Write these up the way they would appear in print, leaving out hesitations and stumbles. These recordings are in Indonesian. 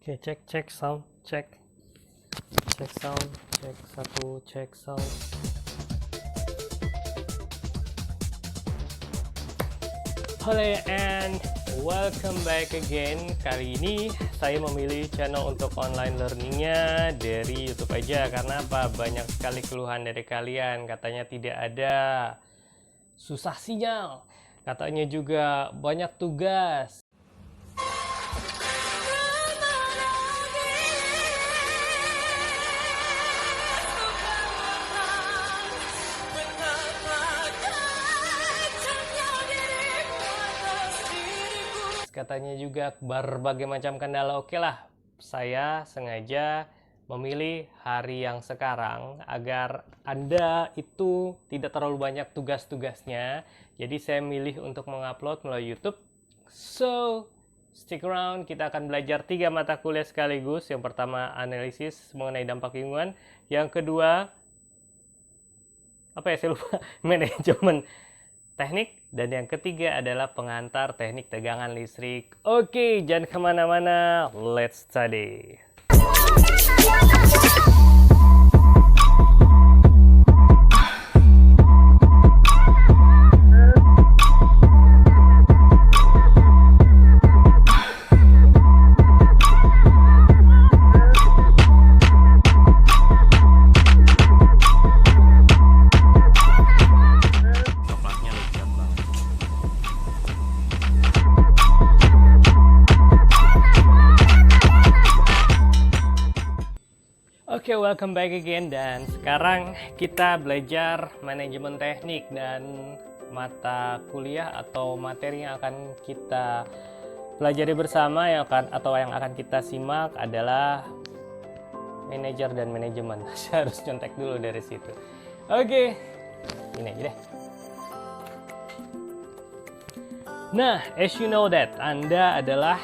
Oke, cek sound, cek sound, cek satu, cek sound. Halo and welcome back again. Kali ini saya memilih channel untuk online learningnya dari YouTube aja. Karena apa? Banyak sekali keluhan dari kalian. Katanya tidak ada, susah sinyal. Katanya juga banyak tugas. Katanya juga berbagai macam kendala. Oke lah, saya sengaja memilih hari yang sekarang agar Anda itu tidak terlalu banyak tugas-tugasnya. Jadi saya milih untuk mengupload melalui YouTube. So, stick around, kita akan belajar 3 mata kuliah sekaligus. Yang pertama, analisis mengenai dampak lingkungan. Yang kedua, apa ya, saya lupa, manajemen teknik, dan yang ketiga adalah pengantar teknik tegangan listrik. Oke, jangan kemana-mana, let's study. Oke, welcome back again, dan sekarang kita belajar manajemen teknik, dan mata kuliah atau materi yang akan kita pelajari bersama yang akan kita simak adalah manajer dan manajemen. Saya harus nyontek dulu dari situ. Oke, ini aja deh. Nah, as you know that Anda adalah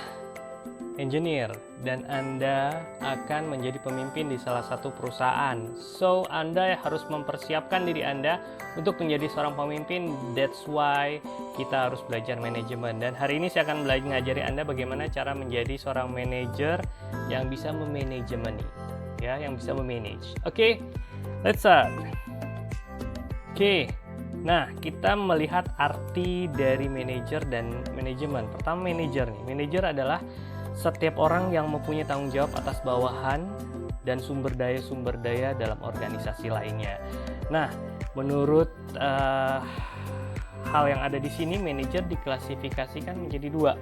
engineer dan Anda akan menjadi pemimpin di salah satu perusahaan. So, Anda harus mempersiapkan diri Anda untuk menjadi seorang pemimpin. That's why kita harus belajar manajemen. Dan hari ini saya akan ngajari Anda bagaimana cara menjadi seorang manajer yang bisa memanajemeni, ya, yang bisa memanage. Oke, let's start. Oke. Nah, kita melihat arti dari manajer dan manajemen. Pertama, manajer nih. Manajer adalah setiap orang yang mempunyai tanggung jawab atas bawahan dan sumber daya dalam organisasi lainnya. Nah, menurut hal yang ada di sini, manajer diklasifikasikan menjadi 2.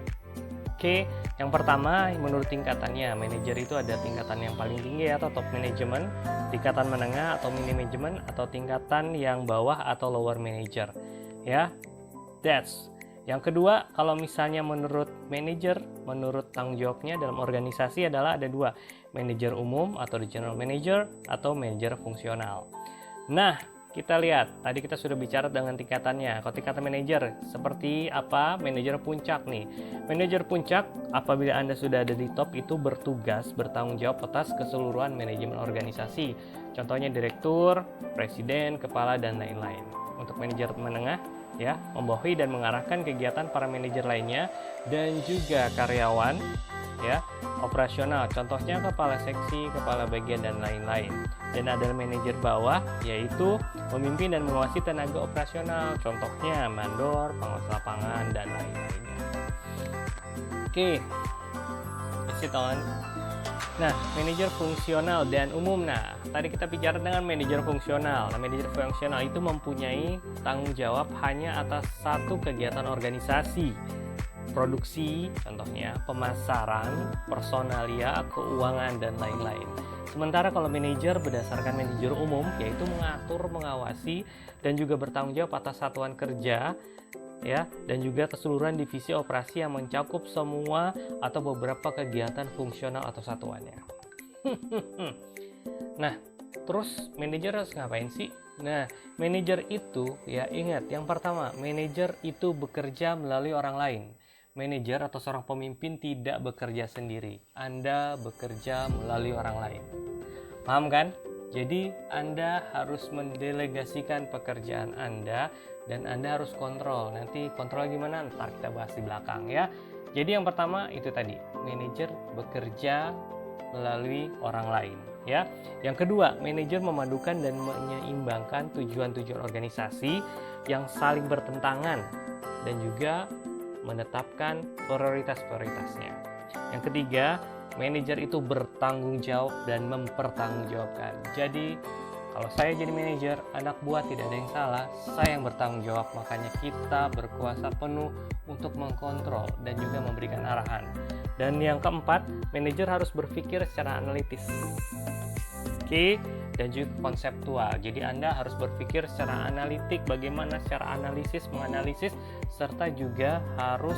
Oke, yang pertama menurut tingkatannya. Manajer itu ada tingkatan yang paling tinggi atau top management, tingkatan menengah atau mini management, atau tingkatan yang bawah atau lower manager. Ya, that's. Yang kedua, kalau misalnya menurut manajer, menurut tanggung jawabnya dalam organisasi adalah ada 2, manajer umum atau general manager atau manajer fungsional. Nah, kita lihat, tadi kita sudah bicara dengan tingkatannya. Kalau tingkatan manajer, seperti apa? Manajer puncak nih. Manajer puncak, apabila Anda sudah ada di top, itu bertugas, bertanggung jawab atas keseluruhan manajemen organisasi. Contohnya direktur, presiden, kepala, dan lain-lain. Untuk manajer menengah, ya, membawahi dan mengarahkan kegiatan para manajer lainnya dan juga karyawan, ya, operasional, contohnya kepala seksi, kepala bagian, dan lain-lain. Dan ada manajer bawah, yaitu memimpin dan mengawasi tenaga operasional, contohnya mandor, pengawas lapangan, dan lain-lainnya. Oke, sit on. Nah, manajer fungsional dan umum. Nah, tadi kita bicara dengan manajer fungsional. Nah, manajer fungsional itu mempunyai tanggung jawab hanya atas satu kegiatan organisasi. Produksi, contohnya pemasaran, personalia, keuangan, dan lain-lain. Sementara kalau manajer berdasarkan manajer umum, yaitu mengatur, mengawasi, dan juga bertanggung jawab atas satuan kerja, ya, dan juga keseluruhan divisi operasi yang mencakup semua atau beberapa kegiatan fungsional atau satuannya. Nah, terus manajer harus ngapain sih? Nah, manajer itu, ya, ingat, yang pertama, manajer itu bekerja melalui orang lain. Manajer atau seorang pemimpin tidak bekerja sendiri. Anda bekerja melalui orang lain. Paham kan? Jadi Anda harus mendelegasikan pekerjaan Anda dan Anda harus kontrol. Nanti kontrol gimana? Ntar kita bahas di belakang, ya. Jadi yang pertama itu tadi, manajer bekerja melalui orang lain, ya. Yang kedua, manajer memadukan dan menyeimbangkan tujuan-tujuan organisasi yang saling bertentangan dan juga menetapkan prioritas-prioritasnya. Yang ketiga, manajer itu bertanggung jawab dan mempertanggungjawabkan. Jadi kalau saya jadi manajer, anak buah tidak ada yang salah, saya yang bertanggung jawab. Makanya kita berkuasa penuh untuk mengkontrol dan juga memberikan arahan. Dan yang keempat, manajer harus berpikir secara analitis, oke, dan juga konseptual. Jadi Anda harus berpikir secara analitik, bagaimana secara menganalisis, serta juga harus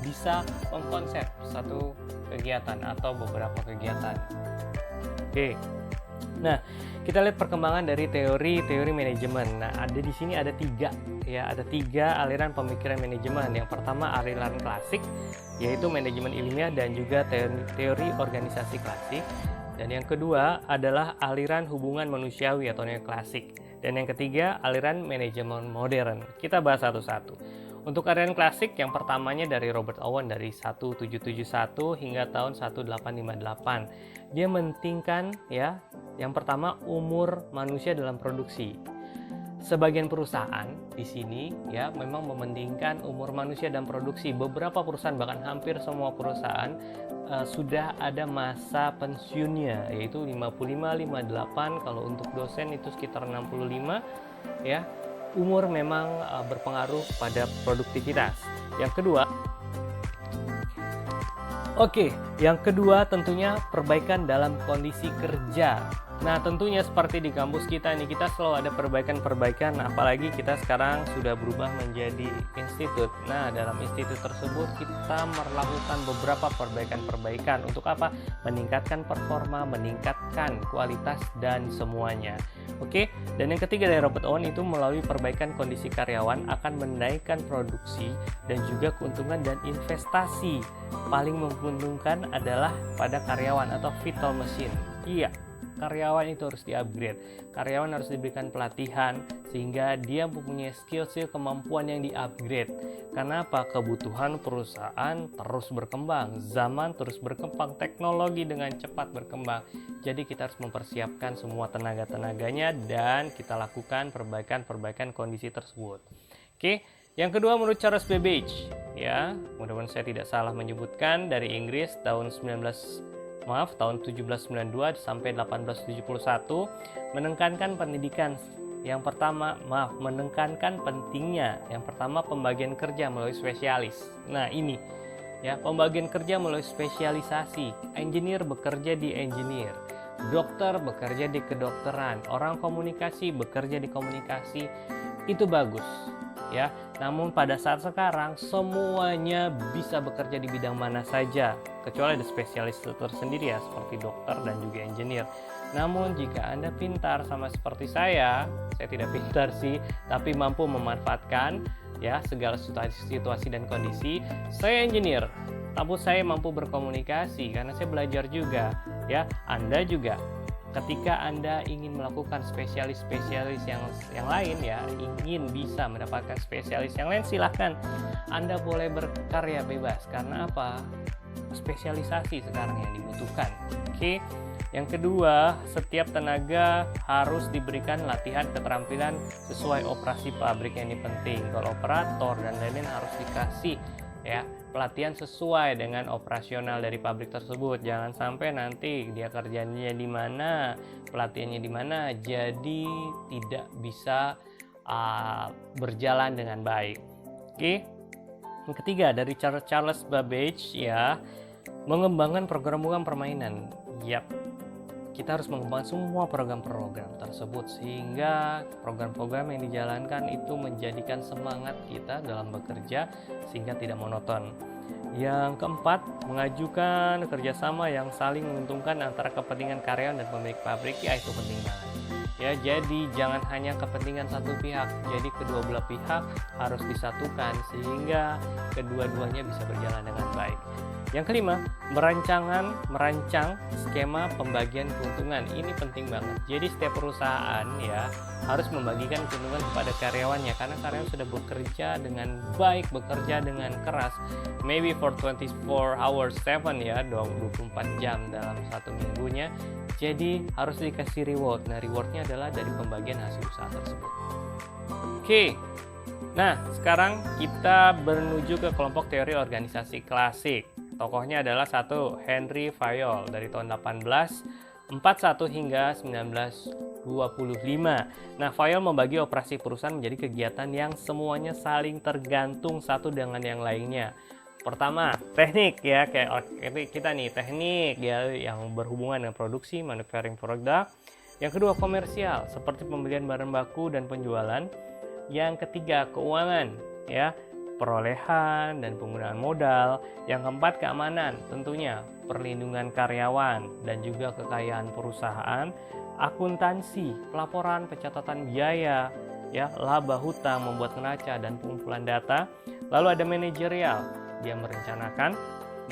bisa mengkonsep satu kegiatan atau beberapa kegiatan. Oke. Nah, kita lihat perkembangan dari teori manajemen. Nah, di sini ada tiga aliran pemikiran manajemen. Yang pertama aliran klasik, yaitu manajemen ilmiah dan juga teori organisasi klasik. Dan yang kedua adalah aliran hubungan manusiawi atau neoklasik. Dan yang ketiga aliran manajemen modern. Kita bahas satu-satu. Untuk aliran klasik, yang pertamanya dari Robert Owen dari 1771 hingga tahun 1858. Dia mementingkan yang pertama umur manusia dalam produksi. Sebagian perusahaan di sini memang mementingkan umur manusia dalam produksi. Beberapa perusahaan, bahkan hampir semua perusahaan sudah ada masa pensiunnya, yaitu 55-58. Kalau untuk dosen itu sekitar 65 ya. Umur memang berpengaruh pada produktivitas. Yang kedua tentunya perbaikan dalam kondisi kerja. Nah, tentunya seperti di kampus kita nih, kita selalu ada perbaikan, apalagi kita sekarang sudah berubah menjadi institut. Nah, dalam institut tersebut kita melakukan beberapa perbaikan. Untuk apa? Meningkatkan performa, meningkatkan kualitas dan semuanya. Oke, dan yang ketiga dari Robert Owen itu melalui perbaikan kondisi karyawan akan menaikkan produksi dan juga keuntungan dan investasi. Paling menguntungkan adalah pada karyawan atau vital machine. Iya, karyawan itu harus di-upgrade. Karyawan harus diberikan pelatihan sehingga dia mempunyai skill kemampuan yang di-upgrade. Karena apa? Kebutuhan perusahaan terus berkembang, zaman terus berkembang, teknologi dengan cepat berkembang. Jadi kita harus mempersiapkan semua tenaga-tenaganya dan kita lakukan perbaikan kondisi tersebut. Oke, yang kedua menurut Charles Babbage, mudah-mudahan saya tidak salah menyebutkan, dari Inggris tahun 1792 sampai 1871, menekankan pendidikan. Yang pertama, menekankan pentingnya. Yang pertama, pembagian kerja melalui spesialis. Nah, ini pembagian kerja melalui spesialisasi. Engineer bekerja di engineer, dokter bekerja di kedokteran, orang komunikasi bekerja di komunikasi. Itu bagus. Namun pada saat sekarang semuanya bisa bekerja di bidang mana saja, kecuali ada spesialis tersendiri seperti dokter dan juga engineer. Namun jika Anda pintar sama seperti saya tidak pintar sih, tapi mampu memanfaatkan segala situasi dan kondisi. Saya engineer, tapi saya mampu berkomunikasi karena saya belajar juga. Anda juga. Ketika Anda ingin melakukan spesialis yang lain ingin bisa mendapatkan spesialis yang lain, silahkan. Anda boleh berkarya bebas. Karena apa? Spesialisasi sekarang yang dibutuhkan. Oke. Yang kedua, setiap tenaga harus diberikan latihan keterampilan sesuai operasi pabrik. Yang ini penting. Kalau operator dan lain-lain harus dikasih pelatihan sesuai dengan operasional dari pabrik tersebut. Jangan sampai nanti dia kerjanya di mana, pelatihannya di mana, jadi tidak bisa berjalan dengan baik. Oke. Yang ketiga dari Charles Babbage mengembangkan program-program permainan. Kita harus mengembangkan semua program-program tersebut sehingga program-program yang dijalankan itu menjadikan semangat kita dalam bekerja sehingga tidak monoton. Yang keempat, mengajukan kerjasama yang saling menguntungkan antara kepentingan karyawan dan pemilik pabrik. Itu penting banget. Jadi jangan hanya kepentingan satu pihak. Jadi kedua belah pihak harus disatukan sehingga kedua-duanya bisa berjalan dengan baik. Yang kelima, merancang skema pembagian keuntungan. Ini penting banget. Jadi setiap perusahaan ya harus membagikan keuntungan kepada karyawannya, karena karyawan sudah bekerja dengan baik, bekerja dengan keras, maybe for 24 hours 7 ya, 24 jam dalam satu minggunya. Jadi harus dikasih reward. Nah, rewardnya adalah dari pembagian hasil usaha tersebut. Oke. Nah, sekarang kita menuju ke kelompok teori organisasi klasik. Tokohnya adalah satu, Henry Fayol dari tahun 1841 hingga 1925. Nah, Fayol membagi operasi perusahaan menjadi kegiatan yang semuanya saling tergantung satu dengan yang lainnya. Pertama, teknik ya, kayak kita nih, teknik ya yang berhubungan dengan produksi, manufacturing product. Yang kedua, komersial, seperti pembelian barang baku dan penjualan. Yang ketiga, keuangan ya, perolehan dan penggunaan modal. Yang keempat, keamanan, tentunya perlindungan karyawan dan juga kekayaan perusahaan. Akuntansi, pelaporan, pencatatan biaya, ya, laba hutang, membuat neraca dan pengumpulan data. Lalu ada manajerial, dia merencanakan,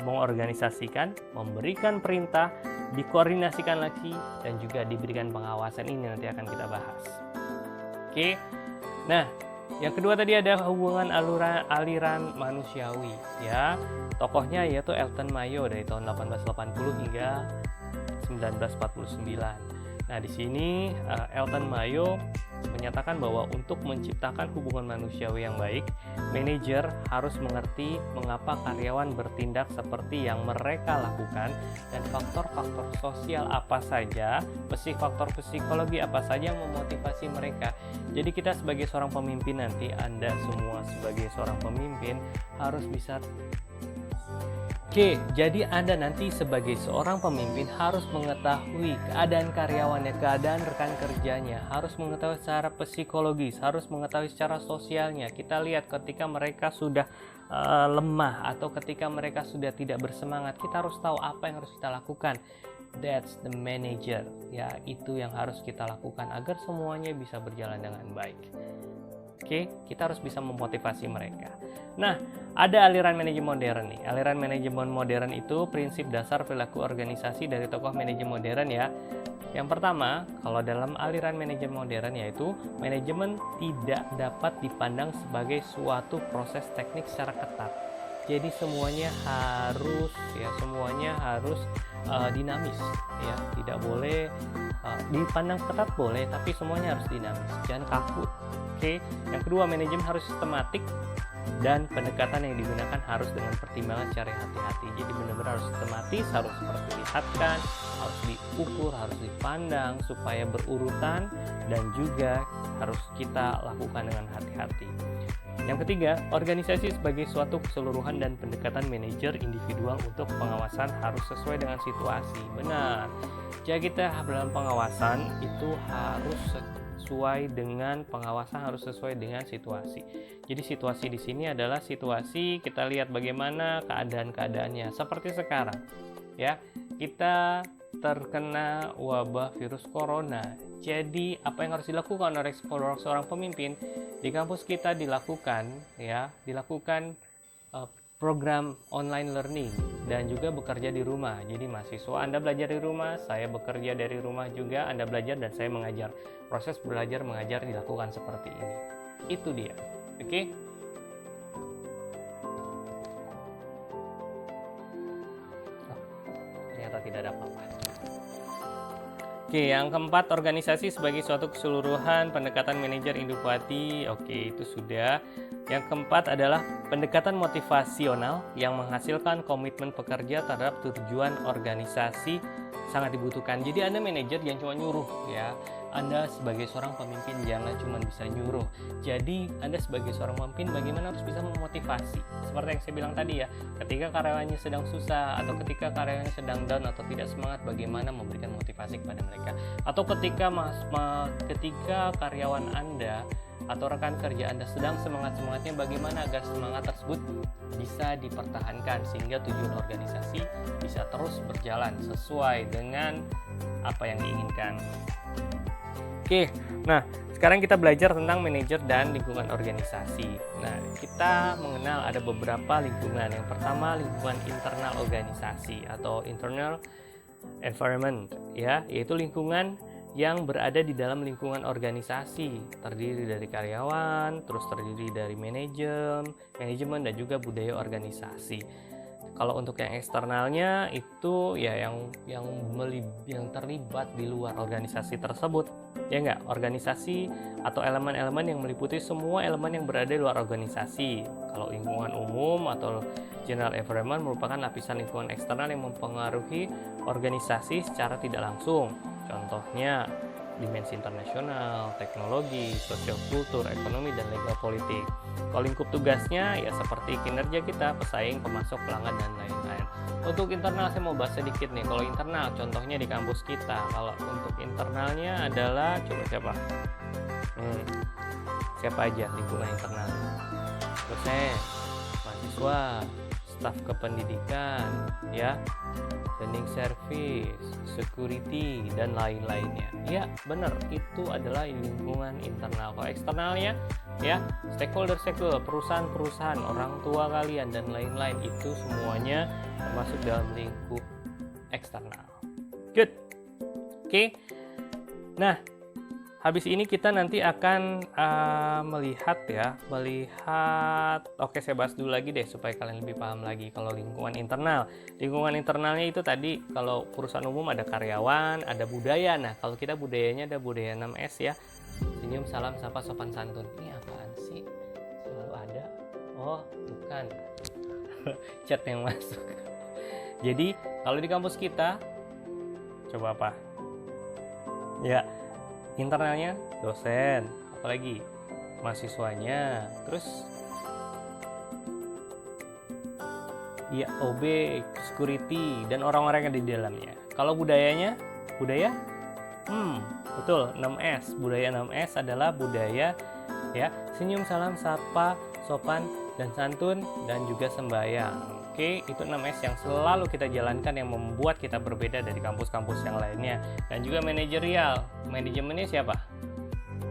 mengorganisasikan, memberikan perintah, dikoordinasikan lagi, dan juga diberikan pengawasan. Ini nanti akan kita bahas. Oke. Nah, yang kedua tadi ada hubungan aliran manusiawi ya. Tokohnya yaitu Elton Mayo dari tahun 1880 hingga 1949. Nah, di sini Elton Mayo menyatakan bahwa untuk menciptakan hubungan manusiawi yang baik, manajer harus mengerti mengapa karyawan bertindak seperti yang mereka lakukan dan faktor-faktor sosial apa saja, faktor psikologi apa saja yang memotivasi mereka. Jadi kita sebagai seorang pemimpin nanti, Anda semua sebagai seorang pemimpin harus bisa. Oke, jadi Anda nanti sebagai seorang pemimpin harus mengetahui keadaan karyawannya, keadaan rekan kerjanya, harus mengetahui secara psikologis, harus mengetahui secara sosialnya. Kita lihat ketika mereka sudah lemah atau ketika mereka sudah tidak bersemangat, kita harus tahu apa yang harus kita lakukan. That's the manager, ya, itu yang harus kita lakukan agar semuanya bisa berjalan dengan baik. Oke, kita harus bisa memotivasi mereka. Nah, ada aliran manajemen modern nih. Aliran manajemen modern itu prinsip dasar perilaku organisasi dari tokoh manajemen modern ya. Yang pertama, kalau dalam aliran manajemen modern yaitu manajemen tidak dapat dipandang sebagai suatu proses teknik secara ketat. Jadi semuanya harus dinamis ya, tidak boleh dipandang ketat boleh, tapi semuanya harus dinamis, jangan kaku. Oke. Yang kedua, manajemen harus sistematik dan pendekatan yang digunakan harus dengan pertimbangan secara hati-hati. Jadi benar-benar harus sistematis, harus diperlihatkan, harus diukur, harus dipandang supaya berurutan dan juga harus kita lakukan dengan hati-hati. Yang ketiga, organisasi sebagai suatu keseluruhan dan pendekatan manajer individual untuk pengawasan harus sesuai dengan situasi. Benar. Jadi kita dalam pengawasan itu harus sesuai dengan situasi. Jadi situasi di sini adalah situasi kita lihat bagaimana keadaannya. Seperti sekarang, ya, kita terkena wabah virus corona. Jadi apa yang harus dilakukan oleh seorang pemimpin di kampus kita dilakukan program online learning dan juga bekerja di rumah. Jadi mahasiswa Anda belajar di rumah, saya bekerja dari rumah juga, Anda belajar dan saya mengajar. Proses belajar mengajar dilakukan seperti ini. Itu dia. Oke? Ternyata tidak ada apa-apa. Oke, yang keempat, organisasi sebagai suatu keseluruhan, pendekatan manajer indukati. Oke, itu sudah. Yang keempat adalah pendekatan motivasional yang menghasilkan komitmen pekerja terhadap tujuan organisasi sangat dibutuhkan. Jadi Anda manajer jangan cuma nyuruh ya. Anda sebagai seorang pemimpin jangan cuma bisa nyuruh. Jadi Anda sebagai seorang pemimpin bagaimana harus bisa memotivasi. Seperti yang saya bilang tadi ya, ketika karyawannya sedang susah atau ketika karyawannya sedang down atau tidak semangat, bagaimana memberikan motivasi kepada mereka. Atau ketika karyawan Anda atau rekan kerja Anda sedang semangat-semangatnya, bagaimana agar semangat tersebut bisa dipertahankan sehingga tujuan organisasi bisa terus berjalan sesuai dengan apa yang diinginkan. Oke, nah Sekarang kita belajar tentang manajer dan lingkungan organisasi. Nah, kita mengenal ada beberapa lingkungan. Yang pertama, lingkungan internal organisasi atau internal environment, ya, yaitu lingkungan yang berada di dalam lingkungan organisasi, terdiri dari karyawan, terus terdiri dari manajemen dan juga budaya organisasi. Kalau untuk yang eksternalnya itu ya yang terlibat di luar organisasi tersebut, ya enggak, organisasi atau elemen-elemen yang meliputi semua elemen yang berada di luar organisasi. Kalau lingkungan umum atau general environment merupakan lapisan lingkungan eksternal yang mempengaruhi organisasi secara tidak langsung. Contohnya dimensi internasional, teknologi, sosial kultur, ekonomi, dan legal politik. Kalau lingkup tugasnya ya seperti kinerja kita, pesaing, pemasok, pelanggan, dan lain-lain. Untuk internal saya mau bahas sedikit nih. Kalau internal contohnya di kampus kita. Kalau untuk internalnya adalah coba siapa aja lingkungan internal? Dosen, mahasiswa, staf kependidikan, ya, cleaning service, security, dan lain-lainnya. Ya, benar, itu adalah lingkungan internal. Kalau eksternalnya, ya, stakeholder, perusahaan-perusahaan, orang tua kalian, dan lain-lain, itu semuanya termasuk dalam lingkup eksternal. Good. Oke. Nah, habis ini kita nanti akan melihat. Oke, saya bahas dulu lagi deh supaya kalian lebih paham lagi. Kalau lingkungan internalnya itu tadi, kalau perusahaan umum ada karyawan, ada budaya. Nah, kalau kita budayanya ada budaya 6S ya. Senyum, salam, sapa, sopan, santun. Ini apaan sih? Selalu ada. Oh, bukan. Chat yang masuk. Jadi, kalau di kampus kita coba apa? Ya, internalnya dosen, apalagi mahasiswanya, terus ya OB, security, dan orang-orang yang di dalamnya. Kalau budaya, betul, 6S. Budaya 6S adalah budaya ya, senyum, salam, sapa, sopan, dan santun, dan juga sembahyang. Oke, itu 6S yang selalu kita jalankan yang membuat kita berbeda dari kampus-kampus yang lainnya. Dan juga manajerial. Manajemennya siapa?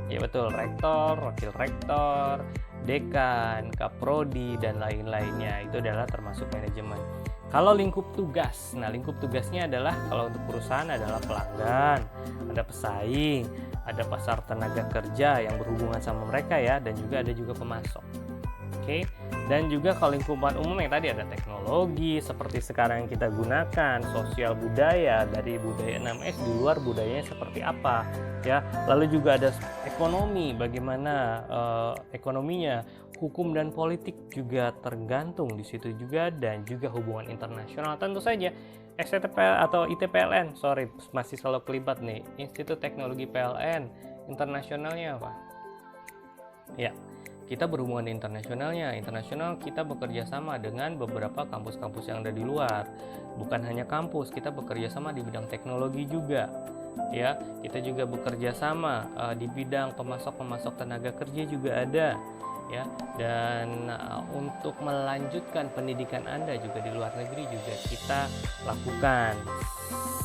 Ya betul, rektor, wakil rektor, dekan, kaprodi, dan lain-lainnya. Itu adalah termasuk manajemen. Kalau lingkup tugas, nah lingkup tugasnya adalah kalau untuk perusahaan adalah pelanggan, ada pesaing, ada pasar tenaga kerja yang berhubungan sama mereka ya, dan juga ada pemasok. Oke. Dan juga kalau lingkupan umum yang tadi ada teknologi seperti sekarang yang kita gunakan, sosial budaya, dari budaya 6S di luar budayanya seperti apa ya. Lalu juga ada ekonomi, bagaimana ekonominya, hukum dan politik juga tergantung di situ juga, dan juga hubungan internasional tentu saja. STPL atau ITPLN, masih selalu kelibat nih. Institut Teknologi PLN, internasionalnya apa? Ya, kita berhubungan internasionalnya. Internasional kita bekerja sama dengan beberapa kampus-kampus yang ada di luar. Bukan hanya kampus, kita bekerja sama di bidang teknologi juga. Ya, kita juga bekerja sama di bidang pemasok tenaga kerja juga ada. Ya, dan untuk melanjutkan pendidikan Anda juga di luar negeri juga kita lakukan.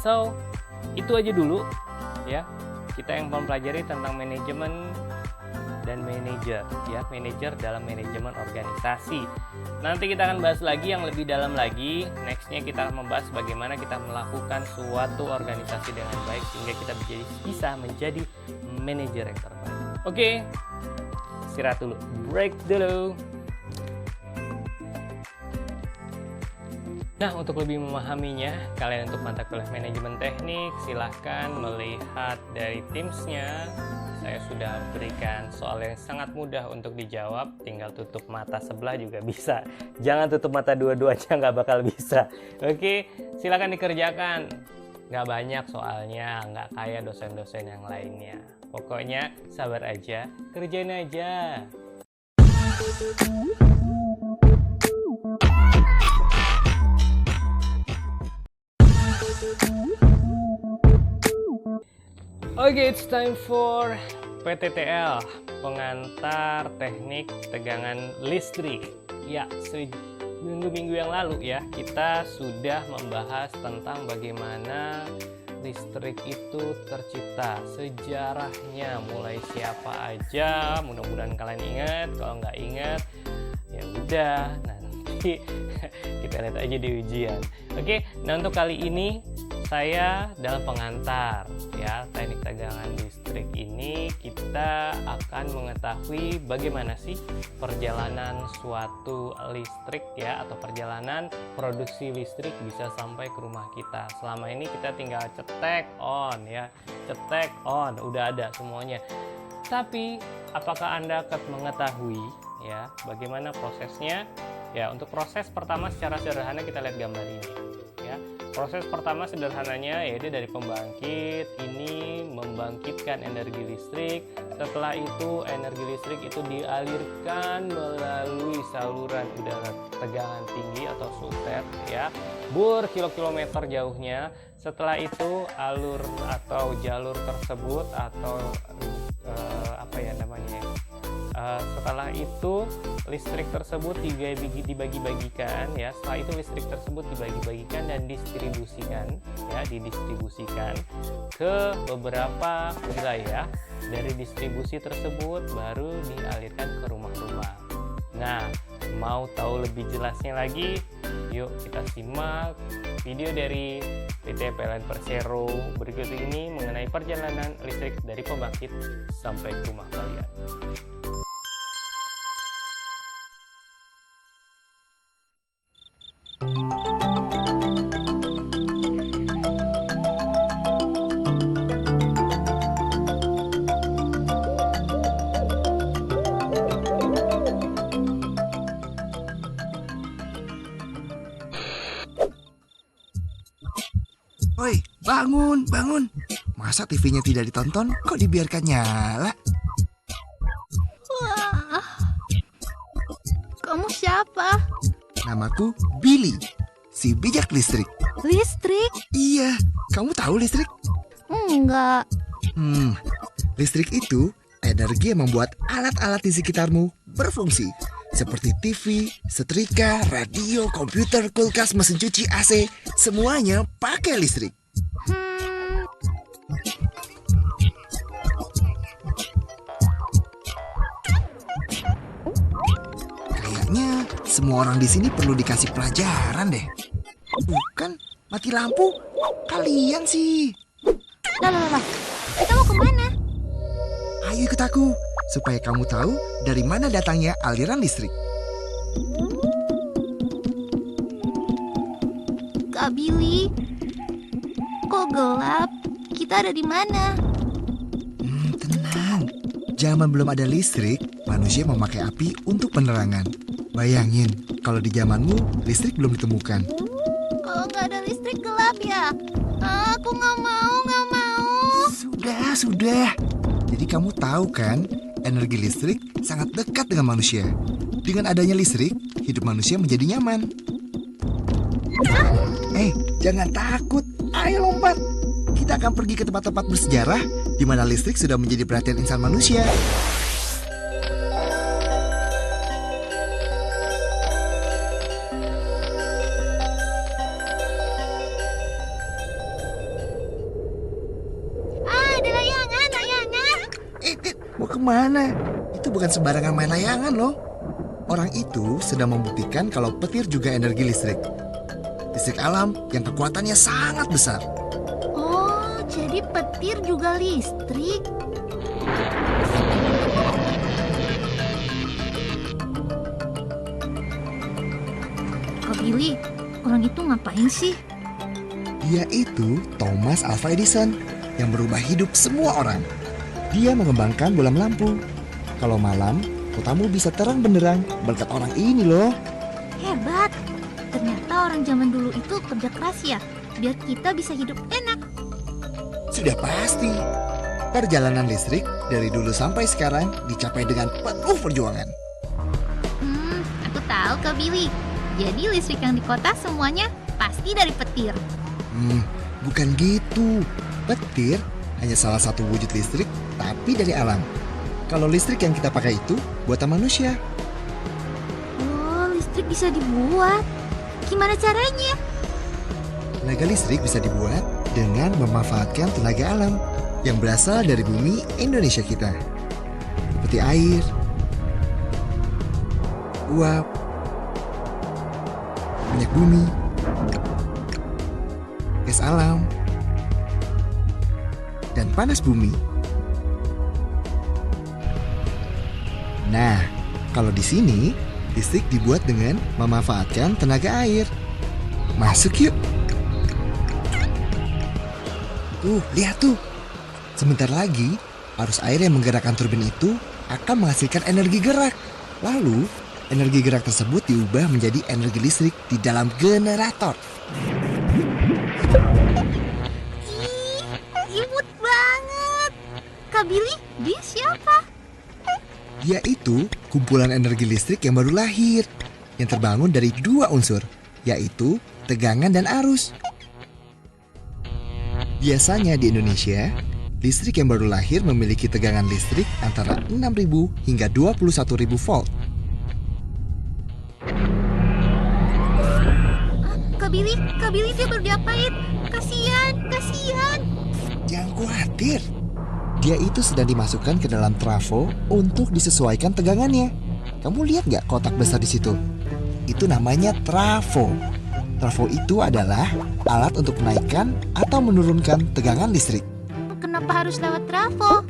So, itu aja dulu ya. Kita yang mempelajari tentang manajemen dan manajer ya, manajer dalam manajemen organisasi. Nanti kita akan bahas lagi yang lebih dalam lagi. Nextnya kita akan membahas bagaimana kita melakukan suatu organisasi dengan baik sehingga kita bisa menjadi manajer yang terbaik. Oke, istirahat dulu, break dulu. Nah, untuk lebih memahaminya, kalian untuk mata kuliah manajemen teknik, silahkan melihat dari Teams-nya. Saya sudah berikan soal yang sangat mudah untuk dijawab, tinggal tutup mata sebelah juga bisa. Jangan tutup mata dua-duanya, nggak bakal bisa. Oke, silakan dikerjakan. Nggak banyak soalnya, nggak kayak dosen-dosen yang lainnya. Pokoknya sabar aja, kerjain aja. Oke, it's time for PTTL, pengantar teknik tegangan listrik. Ya, minggu-minggu yang lalu ya, kita sudah membahas tentang bagaimana listrik itu tercipta, sejarahnya mulai siapa aja. Mudah-mudahan kalian ingat. Kalau nggak ingat ya udah, nanti kita lihat aja di ujian. Oke, nah untuk kali ini saya dalam pengantar ya teknik tegangan listrik ini kita akan mengetahui bagaimana sih perjalanan suatu listrik ya, atau perjalanan produksi listrik bisa sampai ke rumah kita. Selama ini kita tinggal cetek on ya, cetek on, udah ada semuanya. Tapi apakah Anda mengetahui ya bagaimana prosesnya? Ya, untuk proses pertama secara sederhana kita lihat gambar ini ya. Proses pertama sederhananya yaitu dari pembangkit ini membangkitkan energi listrik. Setelah itu energi listrik itu dialirkan melalui saluran udara tegangan tinggi atau subset ya, berkilo-kilometer jauhnya. Setelah itu alur atau jalur tersebut atau setelah itu listrik tersebut dibagi-bagikan ya. Setelah itu listrik tersebut dibagi-bagikan dan didistribusikan ke beberapa wilayah. Dari distribusi tersebut baru dialirkan ke rumah-rumah. Nah, mau tahu lebih jelasnya lagi? Yuk kita simak video dari PT PLN Persero berikut ini mengenai perjalanan listrik dari pembangkit sampai ke rumah kalian. Woi, bangun, bangun. Masa TV-nya tidak ditonton, kok dibiarkan nyala? Wah, kamu siapa? Namaku Billy, si bijak listrik. Listrik? Iya, kamu tahu listrik? Enggak. Listrik itu energi yang membuat alat-alat di sekitarmu berfungsi. Seperti TV, setrika, radio, komputer, kulkas, mesin cuci, AC, semuanya pakai listrik. Kayaknya semua orang di sini perlu dikasih pelajaran deh. Bukan, mati lampu. Kalian sih. Lah. Kita mau kemana? Ayo ikut aku, supaya kamu tahu dari mana datangnya aliran listrik. Kak Billy, kok gelap? Kita ada di mana? Tenang, zaman belum ada listrik, manusia memakai api untuk penerangan. Bayangin, kalau di zamanmu listrik belum ditemukan. Kalau nggak ada listrik gelap ya? Aku nggak mau. Sudah. Jadi kamu tahu kan, energi listrik sangat dekat dengan manusia. Dengan adanya listrik, hidup manusia menjadi nyaman. Jangan takut. Ayo lompat. Kita akan pergi ke tempat-tempat bersejarah di mana listrik sudah menjadi perhatian insan manusia. Ada layangan. Mau kemana? Itu bukan sembarangan main layangan loh. Orang itu sedang membuktikan kalau petir juga energi listrik. Listrik alam yang kekuatannya sangat besar. Oh, jadi petir juga listrik. Kak Billy, orang itu ngapain sih? Dia itu Thomas Alva Edison yang berubah hidup semua orang. Dia mengembangkan bola lampu. Kalau malam, kotamu bisa terang benderang berkat orang ini loh. Hebat. Ternyata orang zaman dulu itu kerja keras ya, biar kita bisa hidup enak. Sudah pasti. Perjalanan listrik dari dulu sampai sekarang dicapai dengan penuh perjuangan. Aku tahu Kak Billy. Jadi listrik yang di kota semuanya pasti dari petir. Bukan gitu. Petir hanya salah satu wujud listrik, tapi dari alam. Kalau listrik yang kita pakai itu buatan manusia. Oh, listrik bisa dibuat. Gimana caranya? Tenaga listrik bisa dibuat dengan memanfaatkan tenaga alam yang berasal dari bumi Indonesia kita. Seperti air, uap, minyak bumi, gas alam, dan panas bumi. Nah, kalau di sini listrik dibuat dengan memanfaatkan tenaga air. Masuk yuk. Tuh, lihat tuh. Sebentar lagi, arus air yang menggerakkan turbin itu akan menghasilkan energi gerak. Lalu, energi gerak tersebut diubah menjadi energi listrik di dalam generator. Imut banget. Kak Billy, dia siapa? Dia itu kumpulan energi listrik yang baru lahir, yang terbangun dari dua unsur, yaitu tegangan dan arus. Biasanya di Indonesia, listrik yang baru lahir memiliki tegangan listrik antara 6.000 hingga 21.000 volt. Kak Billy dia baru diapain? Kasian. Jangan khawatir, dia itu sedang dimasukkan ke dalam trafo untuk disesuaikan tegangannya. Kamu lihat nggak kotak besar di situ? Itu namanya trafo. Trafo itu adalah alat untuk menaikkan atau menurunkan tegangan listrik. Kenapa harus lewat trafo?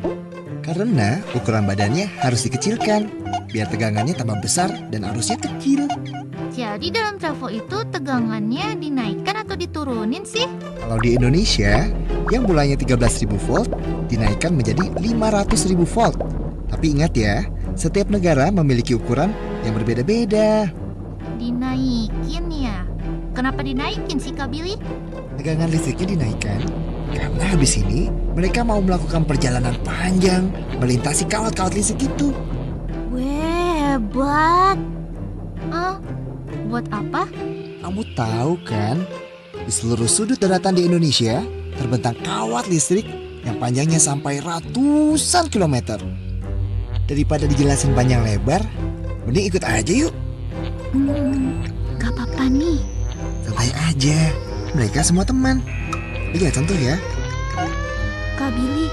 Karena ukuran badannya harus dikecilkan, biar tegangannya tambah besar dan arusnya kecil. Jadi dalam trafo itu tegangannya dinaikkan atau diturunin sih? Kalau di Indonesia, yang mulanya 13.000 volt dinaikkan menjadi 500.000 volt. Tapi ingat ya, setiap negara memiliki ukuran yang berbeda-beda. Dinaikin ya? Kenapa dinaikin sih Kak Billy? Tegangan listriknya dinaikkan karena habis ini mereka mau melakukan perjalanan panjang melintasi kawat-kawat listrik itu. Weh, hebat. Buat apa? Kamu tahu kan, di seluruh sudut daratan di Indonesia terbentang kawat listrik yang panjangnya sampai ratusan kilometer. Daripada dijelasin panjang lebar, mending ikut aja yuk. Gak apa-apa nih. Santai aja, mereka semua teman. Lihat contoh ya. Kak Billy,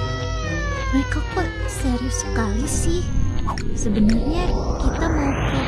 mereka kok serius sekali sih? Sebenarnya kita mau ke...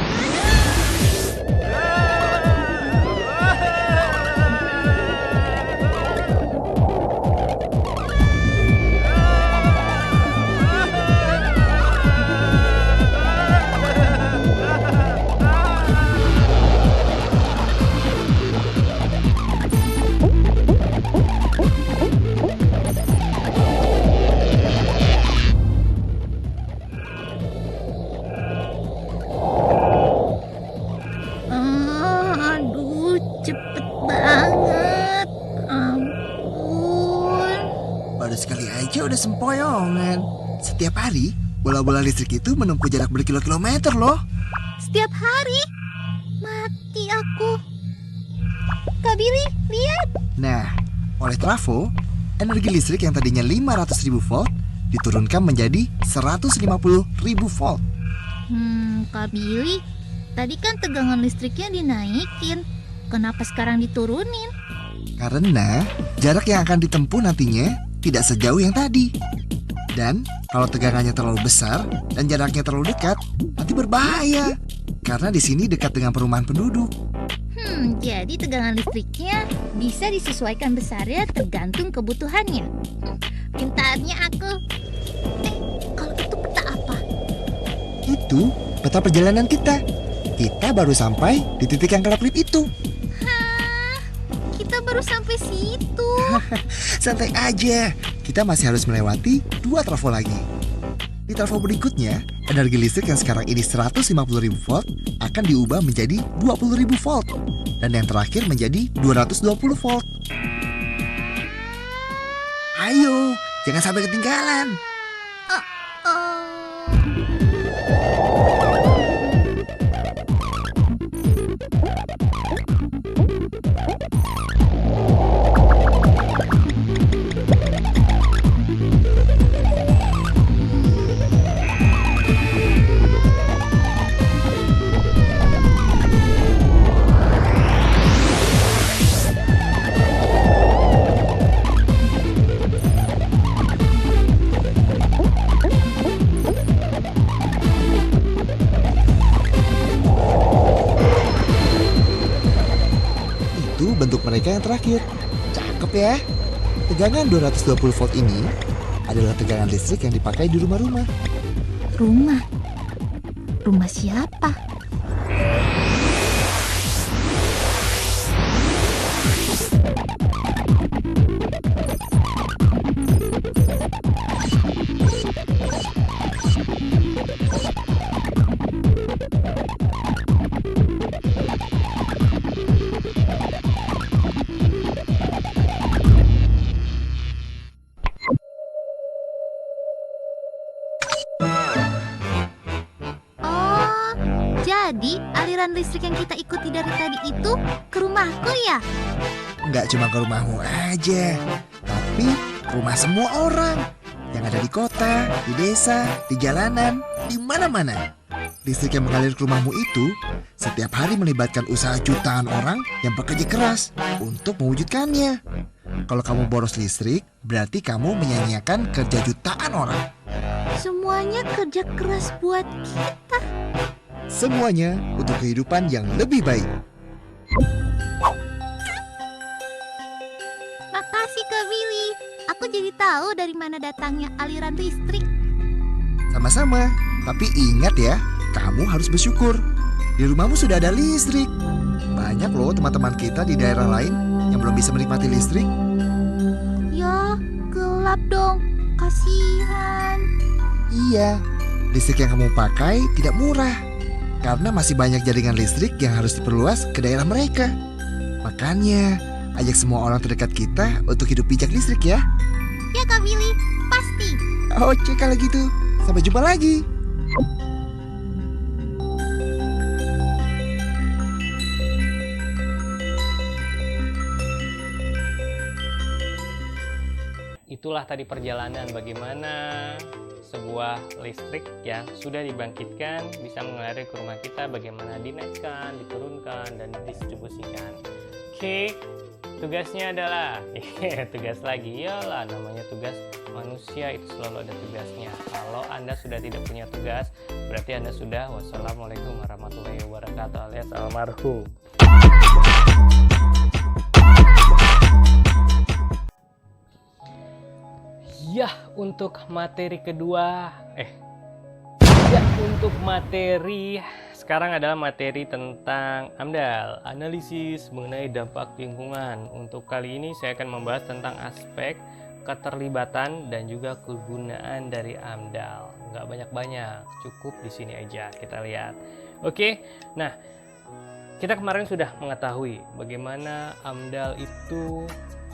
Cepet banget. Ampun. Baru sekali aja udah sempoyongan. Setiap hari, bola-bola listrik itu menempuh jarak berkilo-kilometer loh. Setiap hari? Mati aku. Kak Billy, lihat. Nah, oleh trafo, energi listrik yang tadinya 500.000 volt diturunkan menjadi 150.000 volt. Kak Billy, tadi kan tegangan listriknya dinaikin. Kenapa sekarang diturunin? Karena jarak yang akan ditempuh nantinya tidak sejauh yang tadi. Dan kalau tegangannya terlalu besar dan jaraknya terlalu dekat, nanti berbahaya. Karena di sini dekat dengan perumahan penduduk. Jadi tegangan listriknya bisa disesuaikan besarnya tergantung kebutuhannya. Pintarnya aku. Kalau itu peta apa? Itu peta perjalanan kita. Kita baru sampai di titik yang kelap-kelip itu. Kita baru sampai situ. Santai aja, kita masih harus melewati 2 trafo lagi. Di trafo berikutnya, energi listrik yang sekarang ini 150.000 volt akan diubah menjadi 20.000 volt. Dan yang terakhir menjadi 220 volt. Ayo, jangan sampai ketinggalan. terakhir. Cakep ya. Tegangan 220 volt ini adalah tegangan listrik yang dipakai di rumah-rumah. Rumah? Rumah siapa? Jadi, aliran listrik yang kita ikuti dari tadi itu ke rumahku ya? Nggak cuma ke rumahmu aja, tapi ke rumah semua orang yang ada di kota, di desa, di jalanan, di mana-mana. Listrik yang mengalir ke rumahmu itu setiap hari melibatkan usaha jutaan orang yang bekerja keras untuk mewujudkannya. Kalau kamu boros listrik, berarti kamu menyia-nyiakan kerja jutaan orang. Semuanya kerja keras buat kita. Semuanya untuk kehidupan yang lebih baik. Makasih Kak Billy. Aku jadi tahu dari mana datangnya aliran listrik. Sama-sama, tapi ingat ya, kamu harus bersyukur. Di rumahmu sudah ada listrik. Banyak loh teman-teman kita di daerah lain yang belum bisa menikmati listrik. Ya, gelap dong. Kasihan. Iya, listrik yang kamu pakai tidak murah karena masih banyak jaringan listrik yang harus diperluas ke daerah mereka. Makanya, ajak semua orang terdekat kita untuk hidup bijak listrik ya. Ya Kak Billy, pasti. Oke kalau gitu, sampai jumpa lagi. Itulah tadi perjalanan bagaimana sebuah listrik yang sudah dibangkitkan bisa mengalir ke rumah kita, bagaimana dinaikkan, diturunkan, dan didistribusikan. Oke, tugasnya adalah tugas lagi, iyalah namanya tugas manusia itu selalu ada tugasnya. Kalau Anda sudah tidak punya tugas, berarti Anda sudah wassalamualaikum warahmatullahi wabarakatuh alias almarhum. Ya, untuk materi kedua, untuk materi sekarang adalah materi tentang AMDAL, analisis mengenai dampak lingkungan. Untuk kali ini saya akan membahas tentang aspek keterlibatan dan juga kegunaan dari AMDAL. Nggak banyak-banyak, cukup di sini aja kita lihat. Oke, nah kita kemarin sudah mengetahui bagaimana AMDAL itu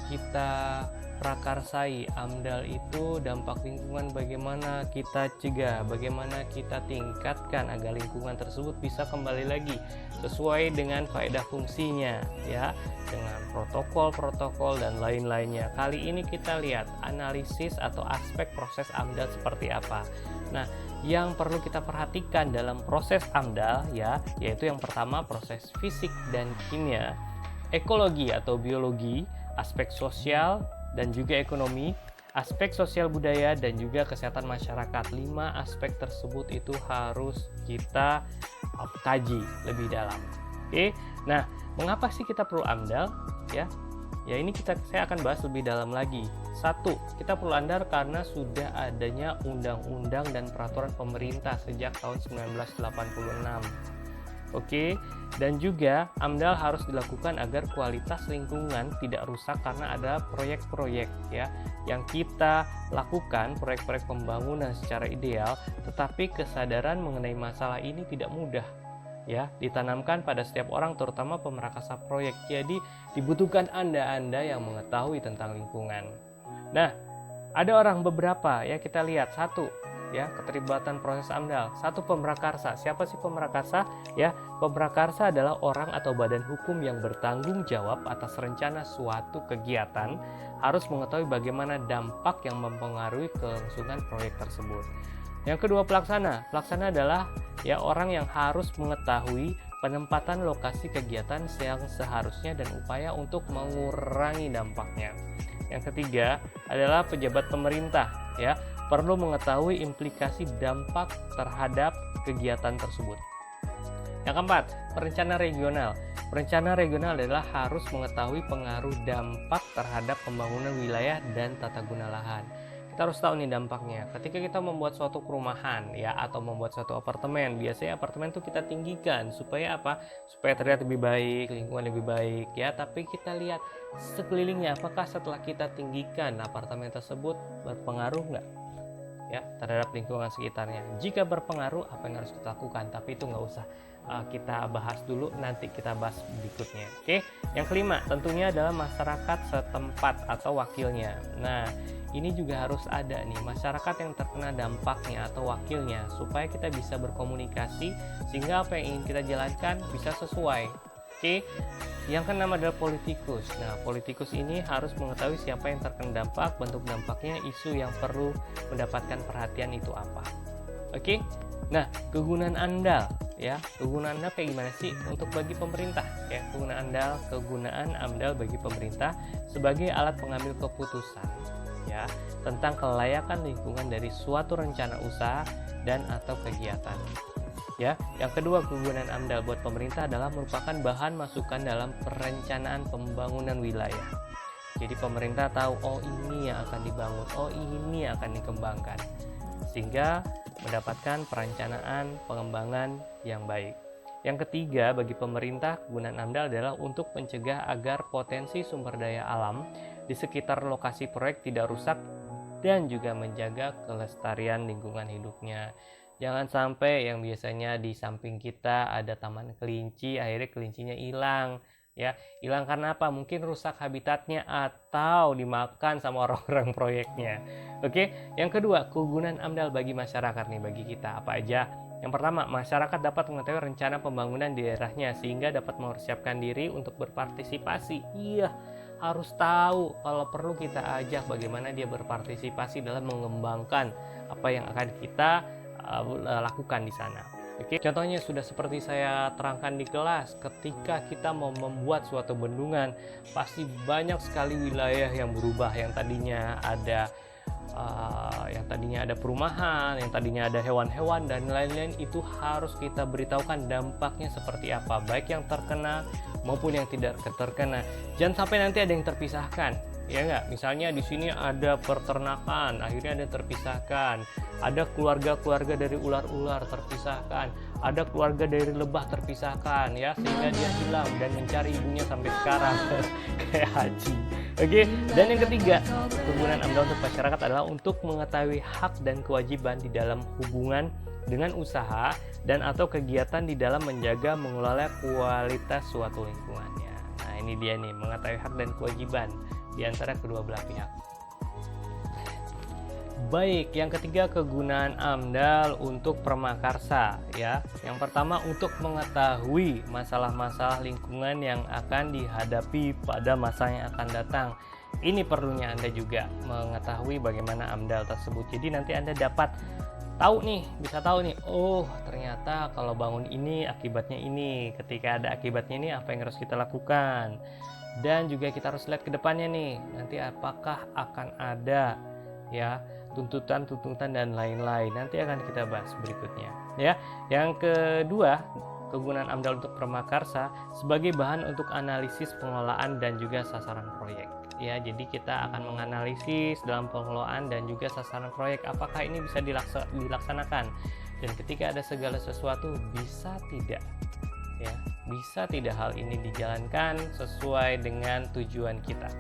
kita prakarsai. AMDAL itu dampak lingkungan bagaimana kita cegah, bagaimana kita tingkatkan agar lingkungan tersebut bisa kembali lagi sesuai dengan faedah fungsinya ya, dengan protokol-protokol dan lain-lainnya. Kali ini kita lihat analisis atau aspek proses AMDAL seperti apa. Nah, yang perlu kita perhatikan dalam proses AMDAL ya, yaitu yang pertama proses fisik dan kimia, ekologi atau biologi, aspek sosial dan juga ekonomi, aspek sosial budaya, dan juga kesehatan masyarakat. 5 aspek tersebut itu harus kita kaji lebih dalam. Oke, nah mengapa sih kita perlu AMDAL? Ya ini saya akan bahas lebih dalam lagi. 1, kita perlu AMDAL karena sudah adanya undang-undang dan peraturan pemerintah sejak tahun 1986. Oke, dan juga AMDAL harus dilakukan agar kualitas lingkungan tidak rusak karena ada proyek-proyek ya yang kita lakukan, proyek-proyek pembangunan secara ideal, tetapi kesadaran mengenai masalah ini tidak mudah ya ditanamkan pada setiap orang, terutama pemrakasa proyek. Jadi dibutuhkan Anda yang mengetahui tentang lingkungan. Nah, ada beberapa ya, kita lihat. 1 ya, keterlibatan proses AMDAL. 1, pemrakarsa. Siapa sih pemrakarsa? Ya, pemrakarsa adalah orang atau badan hukum yang bertanggung jawab atas rencana suatu kegiatan, harus mengetahui bagaimana dampak yang mempengaruhi kelangsungan proyek tersebut. Yang kedua, pelaksana. Pelaksana adalah ya orang yang harus mengetahui penempatan lokasi kegiatan yang seharusnya dan upaya untuk mengurangi dampaknya. Yang ketiga adalah pejabat pemerintah ya, perlu mengetahui implikasi dampak terhadap kegiatan tersebut. Yang keempat, perencana regional. Perencana regional adalah harus mengetahui pengaruh dampak terhadap pembangunan wilayah dan tata guna lahan. Kita harus tahu nih dampaknya. Ketika kita membuat suatu perumahan ya atau membuat suatu apartemen, biasanya apartemen itu kita tinggikan supaya apa? Supaya terlihat lebih baik, lingkungan lebih baik ya. Tapi kita lihat sekelilingnya, apakah setelah kita tinggikan apartemen tersebut berpengaruh nggak ya terhadap lingkungan sekitarnya? Jika berpengaruh, apa yang harus kita lakukan? Tapi itu nggak usah kita bahas dulu, nanti kita bahas berikutnya. Oke, yang kelima tentunya adalah masyarakat setempat atau wakilnya. Nah, ini juga harus ada nih masyarakat yang terkena dampaknya atau wakilnya supaya kita bisa berkomunikasi sehingga apa yang ingin kita jalankan bisa sesuai. Oke, yang keenam adalah politikus. Nah, politikus ini harus mengetahui siapa yang terkena dampak, bentuk dampaknya, isu yang perlu mendapatkan perhatian itu apa. Oke, nah kegunaan andal ya, kegunaan andal kayak gimana sih untuk bagi pemerintah ya? Kegunaan amdal bagi pemerintah sebagai alat pengambil keputusan ya tentang kelayakan lingkungan dari suatu rencana usaha dan atau kegiatan. Ya, yang kedua, kegunaan amdal buat pemerintah adalah merupakan bahan masukan dalam perencanaan pembangunan wilayah. Jadi pemerintah tahu, oh ini yang akan dibangun, oh ini yang akan dikembangkan, sehingga mendapatkan perencanaan pengembangan yang baik. Yang ketiga, bagi pemerintah, kegunaan amdal adalah untuk mencegah agar potensi sumber daya alam di sekitar lokasi proyek tidak rusak dan juga menjaga kelestarian lingkungan hidupnya. Jangan sampai yang biasanya di samping kita ada taman kelinci, akhirnya kelincinya hilang. Ya, hilang karena apa? Mungkin rusak habitatnya atau dimakan sama orang-orang proyeknya. Oke, yang kedua, kegunaan amdal bagi masyarakat nih, bagi kita apa aja? Yang pertama, masyarakat dapat mengetahui rencana pembangunan di daerahnya sehingga dapat mempersiapkan diri untuk berpartisipasi. Iya, harus tahu, kalau perlu kita ajak bagaimana dia berpartisipasi dalam mengembangkan apa yang akan kita lakukan di sana. Oke, contohnya sudah seperti saya terangkan di kelas, ketika kita mau membuat suatu bendungan, pasti banyak sekali wilayah yang berubah, yang tadinya ada perumahan, yang tadinya ada hewan-hewan dan lain-lain, itu harus kita beritahukan dampaknya seperti apa, baik yang terkena maupun yang tidak terkena. Jangan sampai nanti ada yang terpisahkan. Ya enggak, misalnya di sini ada peternakan, akhirnya ada yang terpisahkan, ada keluarga-keluarga dari ular-ular terpisahkan, ada keluarga dari lebah terpisahkan, ya, sehingga dia hilang dan mencari ibunya sampai sekarang. Kayak Haji. Oke, dan yang ketiga, kegunaan amdal untuk masyarakat adalah untuk mengetahui hak dan kewajiban di dalam hubungan dengan usaha dan atau kegiatan di dalam menjaga mengelola kualitas suatu lingkungannya. Nah, ini dia nih, mengetahui hak dan kewajiban di antara kedua belah pihak. Baik, yang ketiga, kegunaan amdal untuk pramakarsa ya. Yang pertama, untuk mengetahui masalah-masalah lingkungan yang akan dihadapi pada masa yang akan datang. Ini perlunya Anda juga mengetahui bagaimana amdal tersebut. Jadi nanti Anda dapat tahu nih, bisa tahu nih, oh ternyata kalau bangun ini akibatnya ini, ketika ada akibatnya ini apa yang harus kita lakukan. Dan juga kita harus lihat ke depannya nih, nanti apakah akan ada ya tuntutan-tuntutan dan lain-lain. Nanti akan kita bahas berikutnya ya. Yang kedua, kegunaan amdal untuk pramakarsa sebagai bahan untuk analisis pengelolaan dan juga sasaran proyek. Ya, jadi kita akan menganalisis dalam pengelolaan dan juga sasaran proyek apakah ini bisa dilaksanakan, dan ketika ada segala sesuatu bisa tidak ya, bisa tidak hal ini dijalankan sesuai dengan tujuan kita.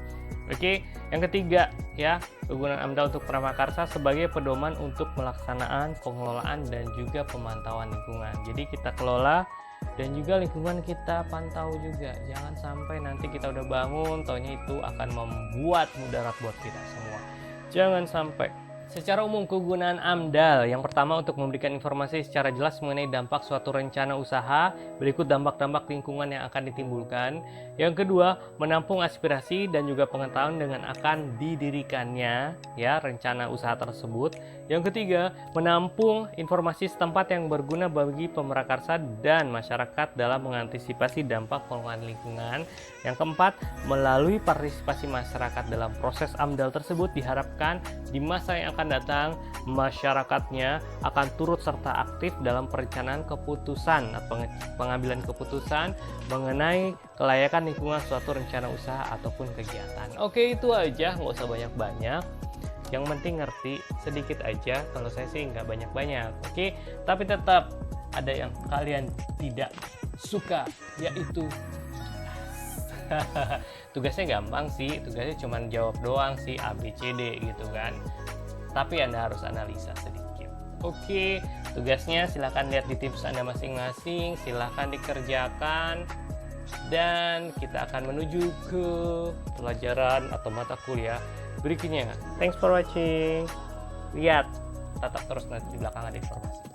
Oke, yang ketiga ya, kegunaan amdal untuk pramakarsa sebagai pedoman untuk melaksanaan pengelolaan dan juga pemantauan lingkungan. Jadi kita kelola dan juga lingkungan kita pantau juga. Jangan sampai nanti kita udah bangun, taunya itu akan membuat mudarat buat kita semua. Jangan sampai. Secara umum, kegunaan amdal yang pertama untuk memberikan informasi secara jelas mengenai dampak suatu rencana usaha, berikut dampak-dampak lingkungan yang akan ditimbulkan. Yang kedua, menampung aspirasi dan juga pengetahuan dengan akan didirikannya ya rencana usaha tersebut. Yang ketiga, menampung informasi setempat yang berguna bagi pemrakarsa dan masyarakat dalam mengantisipasi dampak pengelolaan lingkungan. Yang keempat, melalui partisipasi masyarakat dalam proses amdal tersebut diharapkan di masa yang akan datang, masyarakatnya akan turut serta aktif dalam perencanaan keputusan, pengambilan keputusan mengenai kelayakan lingkungan suatu rencana usaha ataupun kegiatan. Oke, itu aja, nggak usah banyak-banyak. Yang penting ngerti sedikit aja. Kalau saya sih nggak banyak-banyak. Oke, tapi tetap ada yang kalian tidak suka, yaitu tugasnya gampang sih, tugasnya cuma jawab doang sih, A, B, C, D gitu kan. Tapi Anda harus analisa sedikit. Oke, tugasnya silahkan lihat di tips Anda masing-masing, silahkan dikerjakan. Dan kita akan menuju ke pelajaran atau mata kuliah berikutnya. Thanks for watching. Lihat, tatap terus, nanti di belakang ada informasi.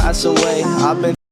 Pass away. I've been